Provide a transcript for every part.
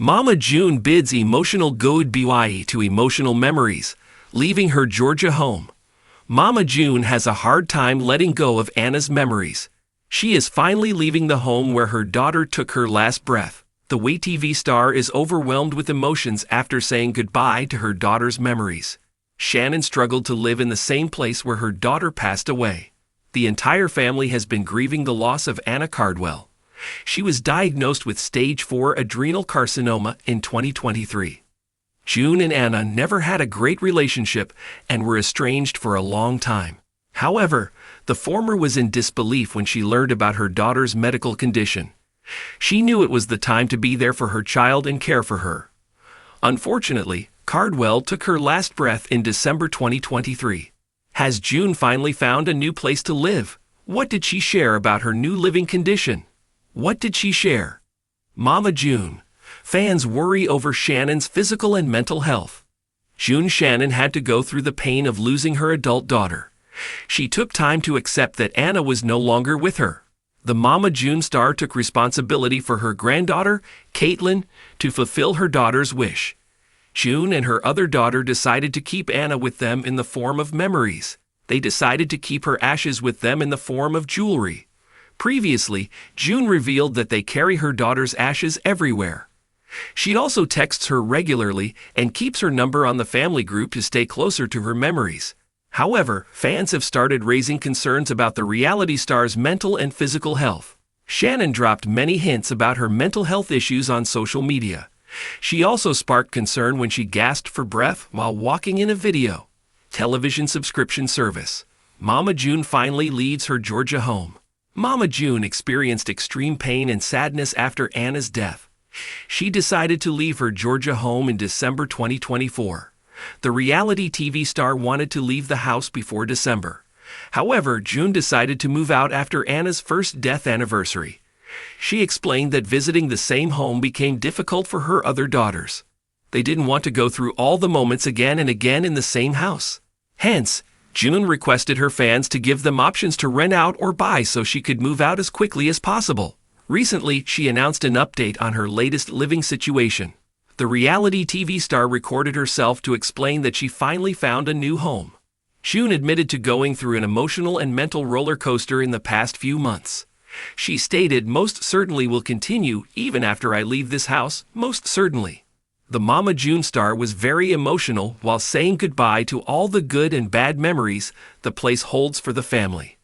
Mama June bids emotional goodbye to emotional memories, leaving her Georgia home. Mama June has a hard time letting go of Anna's memories. She is finally leaving the home where her daughter took her last breath. The WeTV star is overwhelmed with emotions after saying goodbye to her daughter's memories. Shannon struggled to live in the same place where her daughter passed away. The entire family has been grieving the loss of Anna Cardwell. She was diagnosed with stage 4 adrenal carcinoma in 2023. June and Anna never had a great relationship and were estranged for a long time. However, the former was in disbelief when she learned about her daughter's medical condition. She knew it was the time to be there for her child and care for her. Unfortunately, Cardwell took her last breath in December 2023. Has June finally found a new place to live? What did she share about her new living condition? What did she share? Mama June. Fans worry over Shannon's physical and mental health. June Shannon had to go through the pain of losing her adult daughter. She took time to accept that Anna was no longer with her. The Mama June star took responsibility for her granddaughter, Caitlin, to fulfill her daughter's wish. June and her other daughter decided to keep Anna with them in the form of memories. They decided to keep her ashes with them in the form of jewelry. Previously, June revealed that they carry her daughter's ashes everywhere. She also texts her regularly and keeps her number on the family group to stay closer to her memories. However, fans have started raising concerns about the reality star's mental and physical health. Shannon dropped many hints about her mental health issues on social media. She also sparked concern when she gasped for breath while walking in a video. Television subscription service. Mama June finally leaves her Georgia home. Mama June experienced extreme pain and sadness after Anna's death. She decided to leave her Georgia home in December 2024. The reality TV star wanted to leave the house before December. However, June decided to move out after Anna's first death anniversary. She explained that visiting the same home became difficult for her other daughters. They didn't want to go through all the moments again and again in the same house. Hence, June requested her fans to give them options to rent out or buy so she could move out as quickly as possible. Recently, she announced an update on her latest living situation. The reality TV star recorded herself to explain that she finally found a new home. June admitted to going through an emotional and mental roller coaster in the past few months. She stated, "Most certainly will continue even after I leave this house, most certainly." The Mama June star was very emotional while saying goodbye to all the good and bad memories the place holds for the family.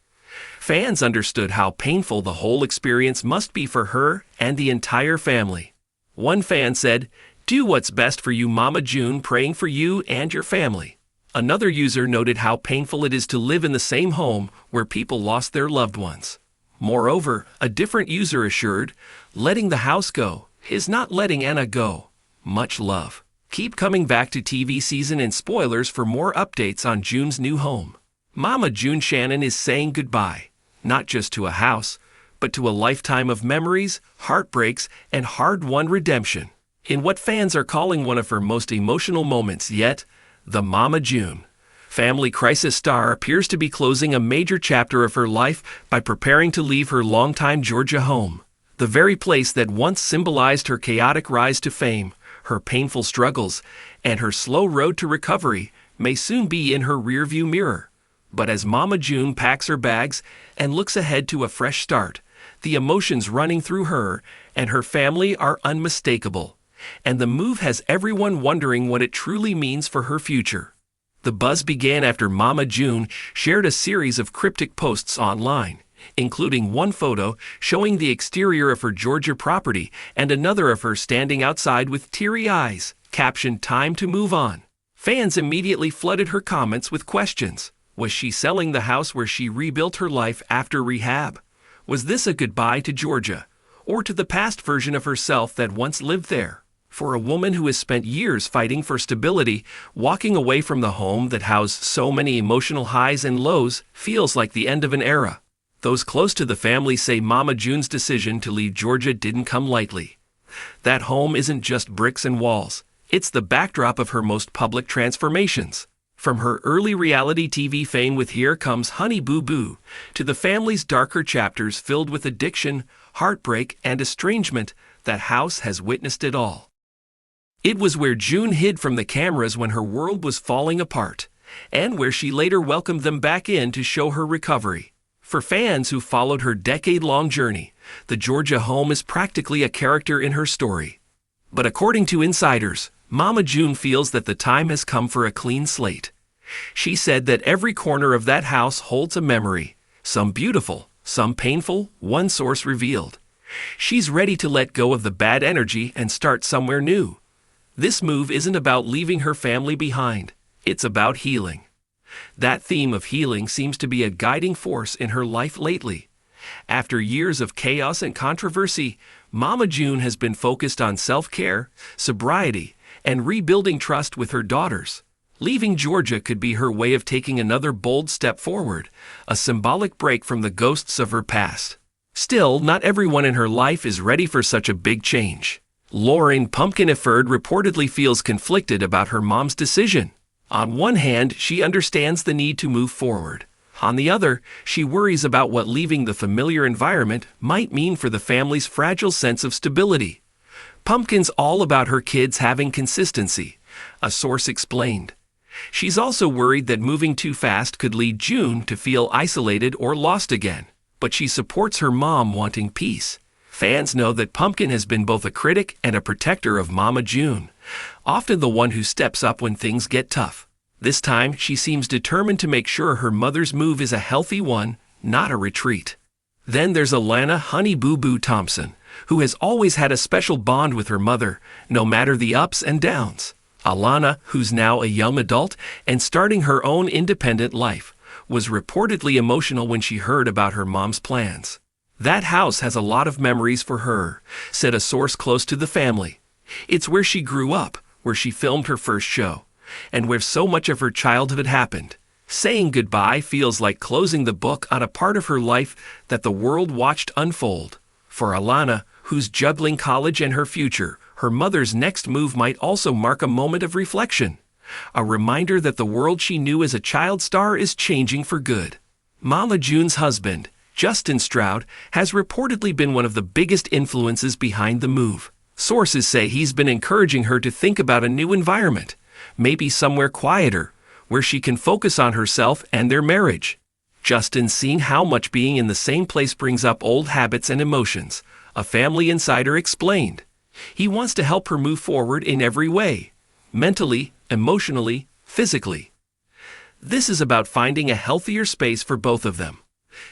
Fans understood how painful the whole experience must be for her and the entire family. One fan said, "Do what's best for you, Mama June, praying for you and your family." Another user noted how painful it is to live in the same home where people lost their loved ones. Moreover, a different user assured, "Letting the house go is not letting Anna go. Much love. Keep coming back to TV season and spoilers for more updates on June's new home." Mama June Shannon is saying goodbye, not just to a house, but to a lifetime of memories, heartbreaks, and hard-won redemption. In what fans are calling one of her most emotional moments yet, the Mama June family crisis star appears to be closing a major chapter of her life by preparing to leave her longtime Georgia home. The very place that once symbolized her chaotic rise to fame, her painful struggles, and her slow road to recovery may soon be in her rearview mirror. But as Mama June packs her bags and looks ahead to a fresh start, the emotions running through her and her family are unmistakable, and the move has everyone wondering what it truly means for her future. The buzz began after Mama June shared a series of cryptic posts online, including one photo showing the exterior of her Georgia property and another of her standing outside with teary eyes, captioned "Time to move on." Fans immediately flooded her comments with questions. Was she selling the house where she rebuilt her life after rehab? Was this a goodbye to Georgia, or to the past version of herself that once lived there? For a woman who has spent years fighting for stability, walking away from the home that housed so many emotional highs and lows feels like the end of an era. Those close to the family say Mama June's decision to leave Georgia didn't come lightly. That home isn't just bricks and walls. It's the backdrop of her most public transformations. From her early reality TV fame with Here Comes Honey Boo Boo, to the family's darker chapters filled with addiction, heartbreak, and estrangement, that house has witnessed it all. It was where June hid from the cameras when her world was falling apart, and where she later welcomed them back in to show her recovery. For fans who followed her decade-long journey, the Georgia home is practically a character in her story. But according to insiders, Mama June feels that the time has come for a clean slate. She said that every corner of that house holds a memory, some beautiful, some painful, one source revealed. She's ready to let go of the bad energy and start somewhere new. This move isn't about leaving her family behind, it's about healing. That theme of healing seems to be a guiding force in her life lately. After years of chaos and controversy, Mama June has been focused on self-care, sobriety, and rebuilding trust with her daughters. Leaving Georgia could be her way of taking another bold step forward, a symbolic break from the ghosts of her past. Still, not everyone in her life is ready for such a big change. Lauren Pumpkin Efford reportedly feels conflicted about her mom's decision. On one hand, she understands the need to move forward. On the other, she worries about what leaving the familiar environment might mean for the family's fragile sense of stability. Pumpkin's all about her kids having consistency, a source explained. She's also worried that moving too fast could lead June to feel isolated or lost again, but she supports her mom wanting peace. Fans know that Pumpkin has been both a critic and a protector of Mama June, often the one who steps up when things get tough. This time, she seems determined to make sure her mother's move is a healthy one, not a retreat. Then there's Alana Honey Boo Boo Thompson, who has always had a special bond with her mother, no matter the ups and downs. Alana, who's now a young adult and starting her own independent life, was reportedly emotional when she heard about her mom's plans. That house has a lot of memories for her, said a source close to the family. It's where she grew up, where she filmed her first show, and where so much of her childhood happened. Saying goodbye feels like closing the book on a part of her life that the world watched unfold. For Alana, who's juggling college and her future, her mother's next move might also mark a moment of reflection, a reminder that the world she knew as a child star is changing for good. Mama June's husband, Justin Stroud, has reportedly been one of the biggest influences behind the move. Sources say he's been encouraging her to think about a new environment, maybe somewhere quieter, where she can focus on herself and their marriage. Justin's seen how much being in the same place brings up old habits and emotions, a family insider explained. He wants to help her move forward in every way, mentally, emotionally, physically. This is about finding a healthier space for both of them.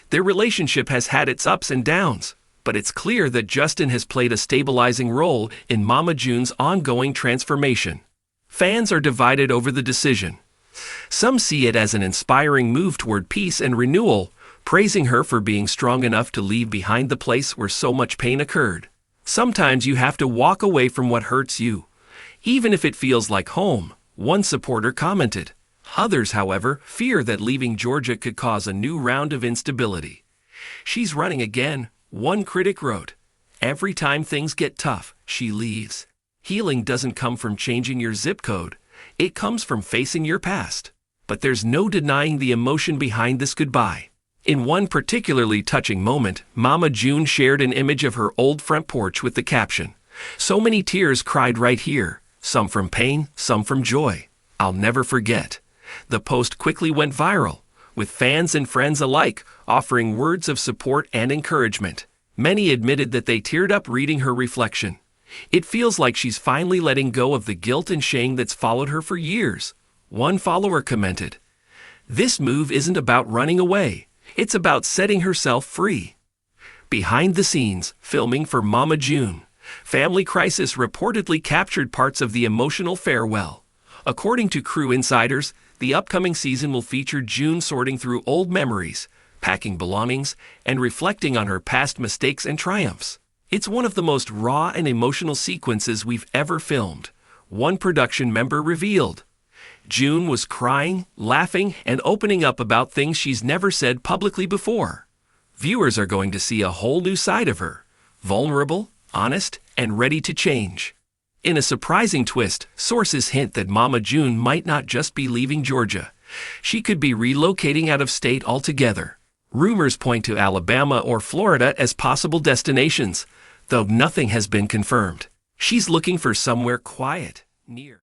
Their relationship has had its ups and downs, but it's clear that Justin has played a stabilizing role in Mama June's ongoing transformation. Fans are divided over the decision. Some see it as an inspiring move toward peace and renewal, praising her for being strong enough to leave behind the place where so much pain occurred. Sometimes you have to walk away from what hurts you, even if it feels like home, one supporter commented. Others, however, fear that leaving Georgia could cause a new round of instability. She's running again, one critic wrote. Every time things get tough, she leaves. Healing doesn't come from changing your zip code. It comes from facing your past. But there's no denying the emotion behind this goodbye. In one particularly touching moment, Mama June shared an image of her old front porch with the caption, "So many tears cried right here, some from pain, some from joy. I'll never forget." The post quickly went viral, with fans and friends alike offering words of support and encouragement. Many admitted that they teared up reading her reflection. It feels like she's finally letting go of the guilt and shame that's followed her for years. One follower commented, "This move isn't about running away. It's about setting herself free." Behind the scenes, filming for Mama June, Family Crisis reportedly captured parts of the emotional farewell. According to crew insiders, the upcoming season will feature June sorting through old memories, packing belongings, and reflecting on her past mistakes and triumphs. It's one of the most raw and emotional sequences we've ever filmed, one production member revealed. June was crying, laughing, and opening up about things she's never said publicly before. Viewers are going to see a whole new side of her, vulnerable, honest, and ready to change. In a surprising twist, sources hint that Mama June might not just be leaving Georgia. She could be relocating out of state altogether. Rumors point to Alabama or Florida as possible destinations, though nothing has been confirmed. She's looking for somewhere quiet, near.